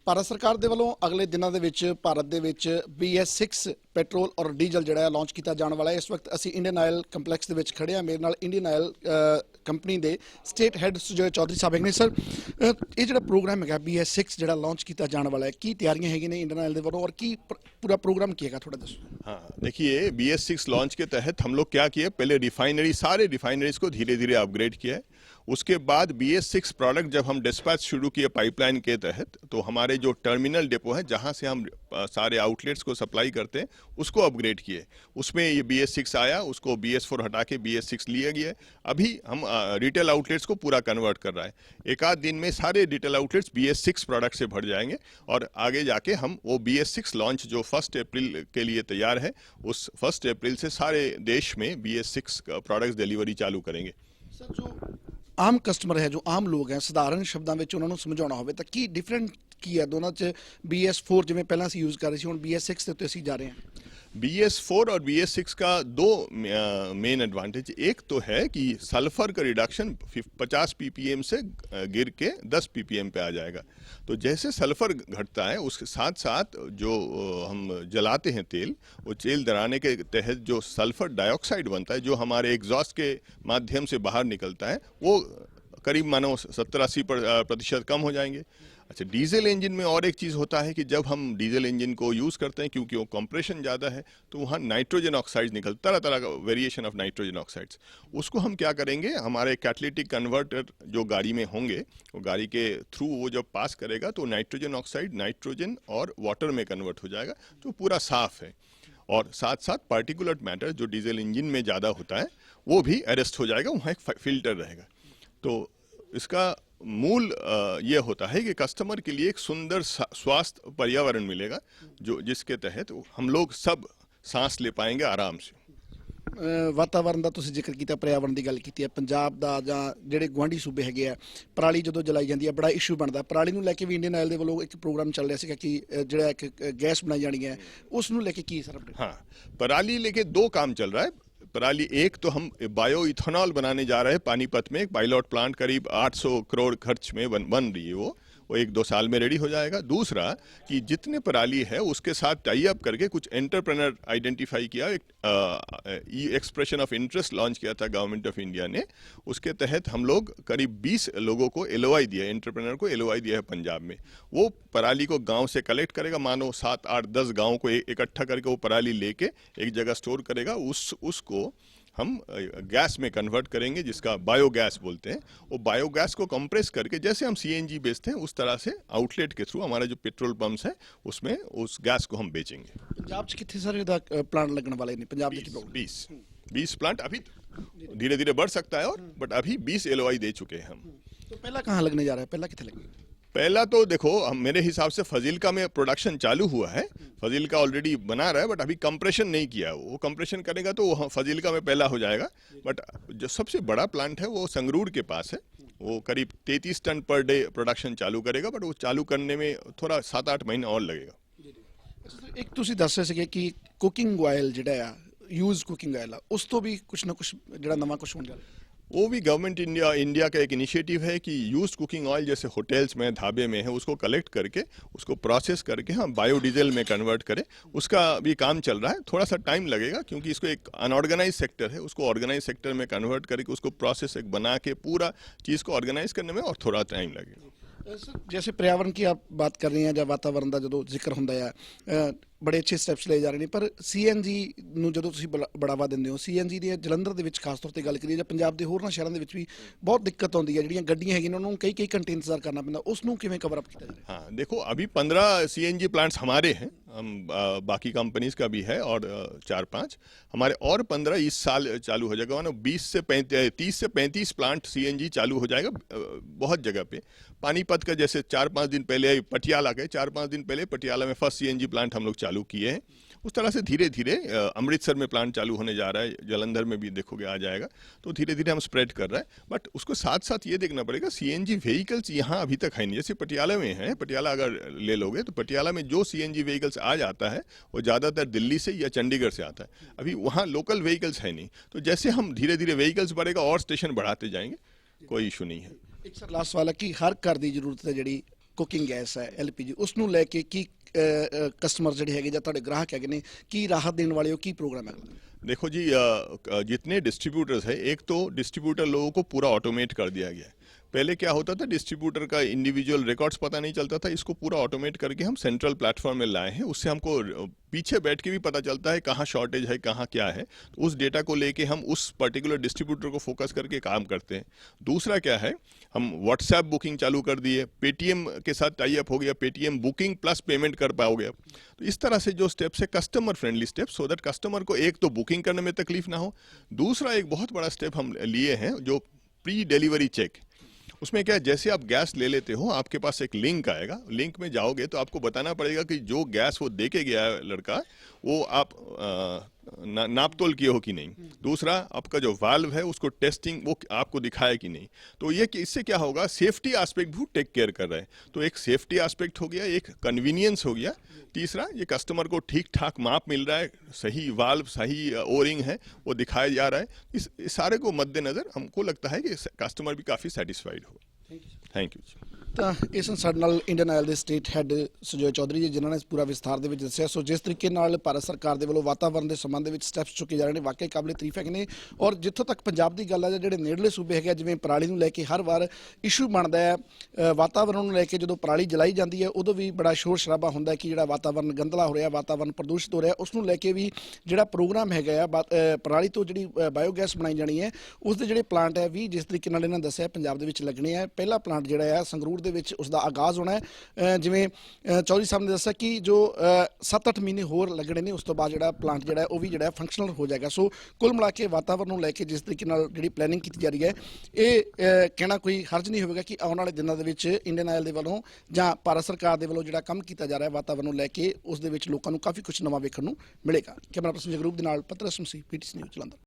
ਭਾਰਤ ਸਰਕਾਰ ਦੇ ਵੱਲੋਂ ਅਗਲੇ ਦਿਨਾਂ ਦੇ ਵਿੱਚ ਭਾਰਤ ਦੇ ਵਿੱਚ BS6 ਪੈਟਰੋਲ ਔਰ ਡੀਜ਼ਲ ਜਿਹੜਾ ਹੈ ਲਾਂਚ ਕੀਤਾ ਜਾਣ ਵਾਲਾ ਹੈ। ਇਸ ਵਕਤ ਅਸੀਂ ਇੰਡੀਅਨ ਆਇਲ ਕੰਪਲੈਕਸ ਦੇ ਵਿੱਚ ਖੜੇ ਹਾਂ। ਮੇਰੇ ਨਾਲ ਇੰਡੀਅਨ ਆਇਲ ਕੰਪਨੀ ਦੇ ਸਟੇਟ ਹੈੱਡ ਸੁਜੋਏ ਚੌਧਰੀ ਸਾਹਿਬ ਹੈਗੇ ਨੇ। ਸਰ, ਇਹ ਜਿਹੜਾ ਪ੍ਰੋਗਰਾਮ ਹੈਗਾ BS6 ਜਿਹੜਾ ਲਾਂਚ ਕੀਤਾ ਜਾਣ वाला है, की तैयारियां हैगी ने इंडियन ऑयल दे वालों और की पूरा प्रोग्राम किएगा, थोड़ा दसो। हाँ, देखिए BS6 लॉन्च के तहत हम लोग क्या किए, पहले रिफाइनरी सारे रिफाइनरीज को धीरे धीरे अपग्रेड किया है। उसके बाद BS6 प्रोडक्ट जब हम डिस्पैच शुरू किए पाइपलाइन के तहत, तो हमारे जो टर्मिनल डिपो है जहां से हम सारे आउटलेट्स को सप्लाई करते हैं उसको अपग्रेड किए। उसमें ये BS6 आया, उसको BS4 हटा के BS6 लिया गया। अभी हम रिटेल आउटलेट्स को पूरा कन्वर्ट कर रहा है। एक आध दिन में सारे रिटेल आउटलेट्स BS6 प्रोडक्ट से भर जाएंगे और आगे जाके हम वो BS6 लॉन्च जो 1 अप्रैल के लिए तैयार है, उस 1 अप्रैल से सारे देश में BS6 प्रोडक्ट्स डिलीवरी चालू करेंगे। सर, जो आम कस्टमर है, जो आम लोग हैं, साधारण शब्दों में उन्होंने समझाना हो तो की डिफरेंट की है दोनों च BS4 जिवें पहला असीं यूज़ कर रहे थे, हुण BS6 ते उत्ते असीं जा रहे हैं। BS4 और BS6 का दो मेन एडवांटेज, एक तो है कि सल्फर का रिडक्शन 50 ppm से गिर के 10 ppm पे आ जाएगा। तो जैसे सल्फर घटता है उसके साथ साथ जो हम जलाते हैं तेल, वो तेल जलाने के तहत जो सल्फर डाइऑक्साइड बनता है, जो हमारे एग्जॉस्ट के माध्यम से बाहर निकलता है, वो करीब मानो 70-80% कम हो जाएंगे। अच्छा, डीजल इंजन में और एक चीज़ होता है कि जब हम डीजल इंजन को यूज़ करते हैं, क्योंकि वो कंप्रेशन ज़्यादा है, तो वहाँ नाइट्रोजन ऑक्साइड निकलता, तरह तरह का वेरिएशन ऑफ नाइट्रोजन ऑक्साइड्स। उसको हम क्या करेंगे, हमारे कैटलिटिक कन्वर्टर जो गाड़ी में होंगे, वो गाड़ी के थ्रू वो जब पास करेगा तो नाइट्रोजन ऑक्साइड नाइट्रोजन और वाटर में कन्वर्ट हो जाएगा, तो पूरा साफ है। और साथ साथ पार्टिकुलर मैटर जो डीजल इंजन में ज़्यादा होता है वो भी अरेस्ट हो जाएगा, वहाँ एक फिल्टर रहेगा। तो इसका मूल ये होता है कि कस्टमर के लिए एक सुंदर स्वास्थ्य पर्यावरण मिलेगा, जो जिसके तहत हम लोग सब सांस ले पाएंगे आराम से। वातावरण का तुसीं जिक्र किया, पर्यावरण की गल की है। पंजाब का जां जिहड़े गुआढ़ी सूबे हैगे आ, पराली जदों जलाई जाती है बड़ा इशू बनता। पराली नूं लैके भी इंडियन ऑयल दे वल्लों एक प्रोग्राम चल रहा है कि जिहड़ा एक गैस बनाई जानी है, उस नूं लैके की सर? हाँ, पराली लेके दो काम चल रहा है। पराली, एक तो हम बायो इथेनॉल बनाने जा रहे हैं पानीपत में, एक पायलट प्लांट करीब 800 करोड़ खर्च में बन रही है, वो 1-2 साल में रेडी हो जाएगा। दूसरा कि जितने पराली है उसके साथ टाई अप करके कुछ एंटरप्रेनर आइडेंटिफाई किया, एक एक्सप्रेशन ऑफ इंटरेस्ट लॉन्च किया था गवर्नमेंट ऑफ इंडिया ने। उसके तहत हम लोग करीब 20 लोगों को LOI दिया, एंटरप्रेनर को LOI दिया है पंजाब में। वो पराली को गांव से कलेक्ट करेगा, मानो 7, 8, 10 गाँव को इकट्ठा करके वो पराली लेके एक जगह स्टोर करेगा। उसको हम गैस में कन्वर्ट करेंगे, जिसका बायोगैस बोलते हैं। वो बायोगैस को कंप्रेस करके जैसे हम CNG बेचते हैं, उस तरह से आउटलेट के थ्रू हमारे जो पेट्रोल पंप्स हैं उसमें उस गैस को हम बेचेंगे। पंजाब च कितने सारे प्लांट लगने वाले हैं? पंजाब 20 प्लांट अभी धीरे धीरे बढ़ सकता है, और बट अभी 20 LOI दे चुके हैं हम। तो पहला कहाँ लगने जा रहा है? पहला कितने लगेगा? पहला तो देखो, मेरे हिसाब से फजीलका में प्रोडक्शन चालू हुआ है, फजीलका ऑलरेडी बना रहा है, बट अभी कंप्रेशन नहीं किया। वो कंप्रेशन करेगा तो वो फजीलका में पहला हो जाएगा। बट जो सबसे बड़ा प्लांट है वो संगरूर के पास है, वो करीब 33 टन पर डे प्रोडक्शन चालू करेगा, बट वो चालू करने में थोड़ा 7-8 महीने और लगेगा। एक तुसीं दस रहे थे कि कुकिंग ऑयल जिहड़ा यूज कुकिंग ऑयल उस तो भी कुछ ना कुछ जिहड़ा नवां कुछ होने वाला है। वो भी गवर्नमेंट इंडिया का एक इनिशिएटिव है कि यूज कुकिंग ऑयल जैसे होटल्स में, ढाबे में है, उसको कलेक्ट करके उसको प्रोसेस करके हम बायोडीजल में कन्वर्ट करें। उसका भी काम चल रहा है, थोड़ा सा टाइम लगेगा क्योंकि इसको एक अनऑर्गेनाइज सेक्टर है, उसको ऑर्गेनाइज सेक्टर में कन्वर्ट करके उसको प्रोसेस एक बना के पूरा चीज़ को ऑर्गेनाइज करने में और थोड़ा टाइम लगेगा। जैसे पर्यावरण की आप बात कर रहे हैं, जब वातावरण का जो जिक्र होंदा है, बड़े अच्छे स्टैप्स ले जा रहे हैं, पर CNG ਨੂੰ ਜਦੋਂ ਤੁਸੀਂ बढ़ावा ਦਿੰਦੇ ਹੋ, CNG ਦੀ ਜਲੰਧਰ ਦੇ ਵਿੱਚ ਖਾਸ ਤੌਰ ਤੇ ਗੱਲ ਕਰੀਏ ਜਾਂ ਪੰਜਾਬ ਦੇ ਹੋਰਨਾਂ ਸ਼ਹਿਰਾਂ ਦੇ ਵਿੱਚ ਵੀ ਬਹੁਤ ਦਿੱਕਤ ਆਉਂਦੀ ਹੈ। ਜਿਹੜੀਆਂ ਗੱਡੀਆਂ ਹੈਗੀਆਂ ਉਹਨਾਂ ਨੂੰ ਕਈ ਘੰਟੇ ਇੰਤਜ਼ਾਰ करना ਪੈਂਦਾ, ਉਸ ਨੂੰ ਕਿਵੇਂ कवर अप किया जा रहा है? हाँ, देखो अभी 15 CNG प्लांट्स हमारे हैं, हम बाकी कंपनीज का भी है, और 4-5 हमारे और 15 इस साल चालू हो जाएगा। 30 से 35 प्लांट CNG चालू हो जाएगा बहुत जगह पे। पानीपत का जैसे 4-5 दिन पहले, पटियाला के 4-5 दिन पहले पटियाला में फर्स्ट CNG प्लांट हम लोग चालू किए हैं। उस तरह से धीरे धीरे अमृतसर में प्लांट चालू होने जा रहा है, जलंधर में भी देखोगे आ जाएगा। तो धीरे धीरे हम स्प्रेड कर रहे हैं, बट उसको साथ साथ ये देखना पड़ेगा CNG व्हीकल्स यहाँ अभी तक है नहीं। जैसे पटियाला में है, पटियाला अगर ले लोगे तो पटियाला में जो CNG व्हीकल्स आ जाता है वो ज़्यादातर दिल्ली से या चंडीगढ़ से आता है। अभी वहाँ लोकल व्हीकल्स है नहीं। तो जैसे हम धीरे धीरे व्हीकल्स बढ़ेगा और स्टेशन बढ़ाते जाएंगे, कोई इशू नहीं है। एक सर लास्ट सवाल है कि हर घर की जरूरत है जी ਕੁਕਿੰਗ ਗੈਸ ਹੈ LPG, ਉਸ ਨੂੰ ਲੈ ਕੇ ਕੀ ਕਸਟਮਰ ਜਿਹੜੇ ਹੈਗੇ ਜਾਂ ਤੁਹਾਡੇ ਗ੍ਰਾਹਕ ਹੈਗੇ ਨੇ ਕੀ ਰਾਹਤ ਦੇਣ ਵਾਲੇ ਹੋ, ਕੀ ਪ੍ਰੋਗਰਾਮ ਹੈ? देखो जी, जितने डिस्ट्रीब्यूटर्स है, एक तो डिस्ट्रीब्यूटर लोगों को पूरा ऑटोमेट कर दिया गया है। पहले क्या होता था, डिस्ट्रीब्यूटर का इंडिविजुअल रिकॉर्ड्स पता नहीं चलता था। इसको पूरा ऑटोमेट करके हम सेंट्रल प्लेटफॉर्म में लाए हैं। उससे हमको पीछे बैठ के भी पता चलता है कहाँ शॉर्टेज है, कहाँ क्या है। तो उस डेटा को लेके हम उस पर्टिकुलर डिस्ट्रीब्यूटर को फोकस करके काम करते हैं। दूसरा क्या है, हम व्हाट्सएप बुकिंग चालू कर दिए, पेटीएम के साथ टाई अप हो गया, पेटीएम बुकिंग प्लस पेमेंट कर पाओगे अब। तो इस तरह से जो स्टेप्स है, customer friendly steps, so that customer को एक तो बुकिंग करने में तकलीफ ना हो। दूसरा एक बहुत बड़ा स्टेप हम लिए हैं, जो प्री डिलीवरी चेक। उसमें क्या है, जैसे आप गैस ले लेते हो, आपके पास एक लिंक आएगा, लिंक में जाओगे तो आपको बताना पड़ेगा कि जो गैस वो दे के गया है लड़का, वो आप नाप तोल किए हो कि नहीं। दूसरा, आपका जो वाल्व है उसको टेस्टिंग वो आपको दिखाया कि नहीं। तो ये कि इससे क्या होगा, सेफ्टी एस्पेक्ट भी टेक केयर कर रहा है। तो एक सेफ्टी एस्पेक्ट हो गया, एक कन्वीनियंस हो गया। तीसरा, ये कस्टमर को ठीक ठाक माप मिल रहा है, सही वाल्व सही ओरिंग है वो दिखाया जा रहा है। इस सारे को मद्देनजर हमको लगता है कि कस्टमर भी काफ़ी सेटिस्फाइड हो। थैंक यू जी। ਤਾਂ ਇਸ ਸਾਡੇ ਨਾਲ ਇੰਡੀਅਨ ਆਇਲ ਦੇ ਸਟੇਟ ਹੈੱਡ ਸੁਜੋਏ ਚੌਧਰੀ ਜੀ, ਜਿਨ੍ਹਾਂ ਨੇ ਪੂਰਾ ਵਿਸਥਾਰ ਦੇ ਵਿੱਚ ਦੱਸਿਆ। ਸੋ ਜਿਸ ਤਰੀਕੇ ਨਾਲ ਭਾਰਤ ਸਰਕਾਰ ਦੇ ਵੱਲੋਂ ਵਾਤਾਵਰਣ ਦੇ ਸੰਬੰਧ ਦੇ ਵਿੱਚ ਸਟੈਪਸ ਚੁੱਕੇ ਜਾ ਰਹੇ ਨੇ, ਵਾਕਈ ਕਾਬਲੇ ਤਾਰੀਫ ਹੈਗੇ ਨੇ। ਔਰ ਜਿੱਥੋਂ ਤੱਕ ਪੰਜਾਬ ਦੀ ਗੱਲ ਹੈ, ਜਾਂ ਜਿਹੜੇ ਨੇੜਲੇ ਸੂਬੇ ਹੈਗੇ, ਜਿਵੇਂ ਪਰਾਲੀ ਨੂੰ ਲੈ ਕੇ ਹਰ ਵਾਰ ਇਸ਼ੂ ਬਣਦਾ ਹੈ, ਵਾਤਾਵਰਣ ਨੂੰ ਲੈ ਕੇ ਜਦੋਂ ਪਰਾਲੀ ਜਲਾਈ ਜਾਂਦੀ ਹੈ ਉਦੋਂ ਵੀ ਬੜਾ ਸ਼ੋਰ ਸ਼ਰਾਬਾ ਹੁੰਦਾ ਹੈ ਕਿ ਜਿਹੜਾ ਵਾਤਾਵਰਣ ਗੰਦਲਾ ਹੋ ਰਿਹਾ, ਵਾਤਾਵਰਣ ਪ੍ਰਦੂਸ਼ਿਤ ਹੋ ਰਿਹਾ। ਉਸ ਨੂੰ ਲੈ ਕੇ ਵੀ ਜਿਹੜਾ ਪ੍ਰੋਗਰਾਮ ਹੈਗਾ ਆ, ਪਰਾਲੀ ਤੋਂ ਜਿਹੜੀ ਬਾਇਓਗੈਸ ਬਣਾਈ ਜਾਣੀ ਹੈ, ਉਸ ਦੇ ਜਿਹੜੇ ਪਲਾਂਟ ਹੈ ਵੀ ਜਿਸ ਤਰੀਕੇ ਨਾਲ ਇਹਨਾਂ ਦੱਸਿਆ ਪੰਜਾਬ ਦੇ ਵਿੱਚ ਲੱਗਣੇ ਆ। ਪਹਿਲਾ ਪਲਾਂਟ ਜਿਹੜਾ ਆ ਸੰਗਰੂਰ ਦੇ ਵਿੱਚ ਉਸ ਦਾ ਆਗਾਜ਼ ਹੋਣਾ ਹੈ। ਜਿਵੇਂ ਚੌਧਰੀ ਸਾਹਿਬ ਨੇ ਦੱਸਿਆ ਕਿ ਜੋ 7-8 ਮਹੀਨੇ ਹੋਰ ਲੱਗਣੇ ਨੇ, ਉਸ ਤੋਂ ਬਾਅਦ ਜਿਹੜਾ ਪਲਾਂਟ ਜਿਹੜਾ ਉਹ ਵੀ ਜਿਹੜਾ ਫੰਕਸ਼ਨਲ ਹੋ ਜਾਏਗਾ। ਸੋ ਕੁੱਲ ਮਿਲਾ ਕੇ ਵਾਤਾਵਰਨ ਨੂੰ ਲੈ ਕੇ ਜਿਸ ਤਰੀਕੇ ਨਾਲ ਜਿਹੜੀ ਪਲੈਨਿੰਗ ਕੀਤੀ ਜਾ ਰਹੀ ਹੈ, ਇਹ ਕਹਿਣਾ ਕੋਈ ਹਰਜ ਨਹੀਂ ਹੋਵੇਗਾ ਕਿ ਆਉਣ ਵਾਲੇ ਦਿਨਾਂ ਦੇ ਵਿੱਚ ਇੰਡੀਅਨ ਆਇਲ ਦੇ ਵੱਲੋਂ ਜਾਂ ਭਾਰਤ ਸਰਕਾਰ ਦੇ ਵੱਲੋਂ ਜਿਹੜਾ ਕੰਮ ਕੀਤਾ ਜਾ ਰਿਹਾ ਵਾਤਾਵਰਨ ਨੂੰ ਲੈ ਕੇ, ਉਸ ਦੇ ਵਿੱਚ ਲੋਕਾਂ ਨੂੰ ਕਾਫੀ ਕੁਝ ਨਵਾਂ ਵੇਖਣ ਨੂੰ ਮਿਲੇਗਾ। ਕੈਮਰਾ ਪਰਸਨ ਜਗਰੂਪ ਦੇ ਨਾਲ ਪਤਰਸ ਮਸੀਹ, PTC ਨਿਊਜ਼ ਜਲੰਧਰ।